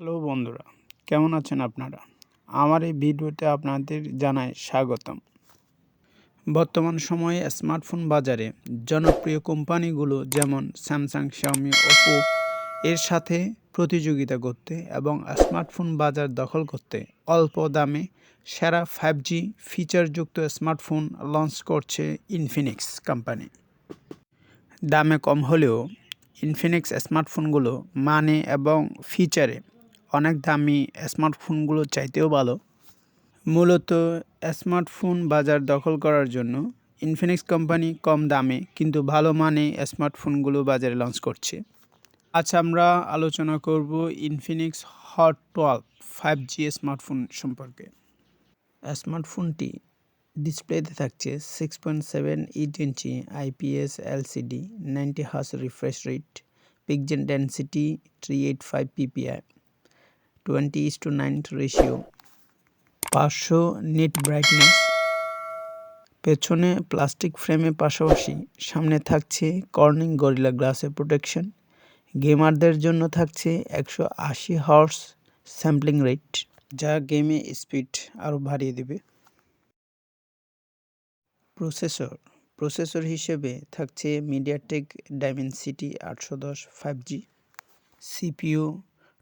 Hello বন্ধুরা, কেমন আছেন আপনারা? আমার এই ভিডিওতে আপনাদের জানাই স্বাগতম। বর্তমান সময়ে স্মার্টফোন বাজারে জনপ্রিয় কোম্পানিগুলো যেমন স্যামসাং, শাওমি, ওপো এর সাথে প্রতিযোগিতা করতে এবং স্মার্টফোন বাজার দখল করতে অল্প দামে সেরা 5G ফিচারযুক্ত স্মার্টফোন লঞ্চ করছে ইনফিনিক্স কোম্পানি। দামে কম হলেও ইনফিনিক্স স্মার্টফোনগুলো মানে এবং ফিচারে অনেক দামি স্মার্টফোনগুলো চাইতেও ভালো। মূলত স্মার্টফোন বাজার দখল করার জন্য ইনফিনিক্স কোম্পানি কম দামে কিন্তু ভালো মানে স্মার্টফোনগুলো বাজারে লঞ্চ করছে। আজ আমরা আলোচনা করব ইনফিনিক্স হট 12 5G স্মার্টফোন সম্পর্কে। স্মার্টফোনটি ডিসপ্লেতে থাকছে 6.78 ইঞ্চি IPS LCD, 90 hertz refresh rate, pixel density 385 ppi, 20:9 ratio, 500 nit brightness. পেছনে প্লাস্টিক ফ্রেমের পাশাপাশি সামনে থাকছে কর্নিং গরিলা গ্লাসের প্রোটেকশন। গেমারদের জন্য থাকছে 180 হার্জ স্যাম্পলিং রেট, যা গেমে স্পিড আরও বাড়িয়ে দেবে। প্রসেসর হিসেবে থাকছে MediaTek Dimensity 810 5G, CPU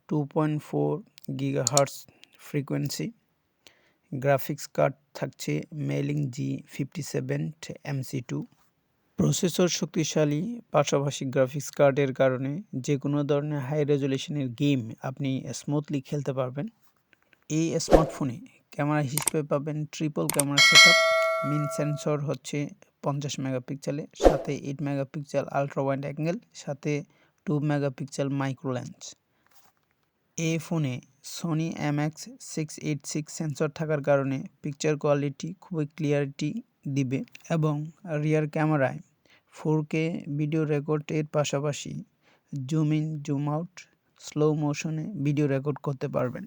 2.4 GHz frequency, graphics card থাকছে মেলিং G57 MC2। প্রসেসর শক্তিশালী, পাশাপাশি গ্রাফিক্স কার্ডের কারণে যে কোনো ধরনের হাই রেজলিউশনের গেম আপনি স্মুথলি খেলতে পারবেন। এই স্মার্টফোনে ক্যামেরা হিসেবে পাবেন triple camera setup. Main sensor হচ্ছে 50 মেগাপিক্সেলের, সাথে 8 মেগাপিক্সেল আলট্রা ওয়াইড অ্যাঙ্গেল, সাথে 2 মেগাপিক্সেল মাইক্রো লেন্স। এই ফোনে সনি MX686 সেন্সর থাকার কারণে পিকচার কোয়ালিটি খুবই ক্লিয়ারিটি দিবে এবং রিয়ার ক্যামেরায় 4K ভিডিও রেকর্ডের পাশাপাশি zoom in zoom out slow মোশনে ভিডিও রেকর্ড করতে পারবেন।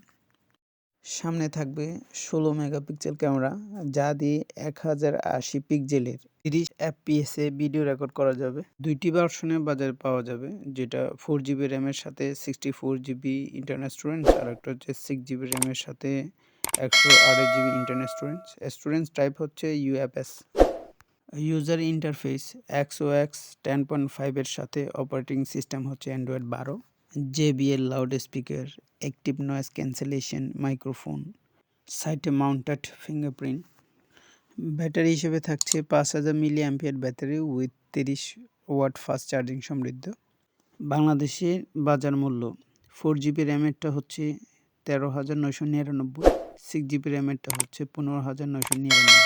সামনে থাকবে 16 মেগাপিক্সেল ক্যামেরা, যা দিয়ে 1080 পিক্সেলের 30 FPS ভিডিও রেকর্ড করা যাবে। দুইটি ভার্সনে বাজারে পাওয়া যাবে, যেটা 4GB র্যামের সাথে 64GB ইন্টারনাল স্টোরেজ, আর একটা হচ্ছে 6GB র্যামের সাথে 128GB internal storage. Storage type হচ্ছে UFS। ইউজার ইন্টারফেস XOX 10.5 এর সাথে অপারেটিং সিস্টেম হচ্ছে Android 12, JBL loud speaker, active noise cancellation microphone, সাইডে মাউন্টেড ফিঙ্গারপ্রিন্ট। ব্যাটারি হিসেবে থাকছে 5000 mAh battery with 30 watt fast charging সমৃদ্ধ। বাংলাদেশের বাজার মূল্য 4GB র্যামেরটা হচ্ছে 13,999, 6GB র্যামেরটা হচ্ছে 15,999।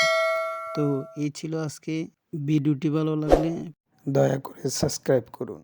তো এই ছিল আজকে ভিডিওটি। ভালো লাগলে দয়া করে সাবস্ক্রাইব করুন।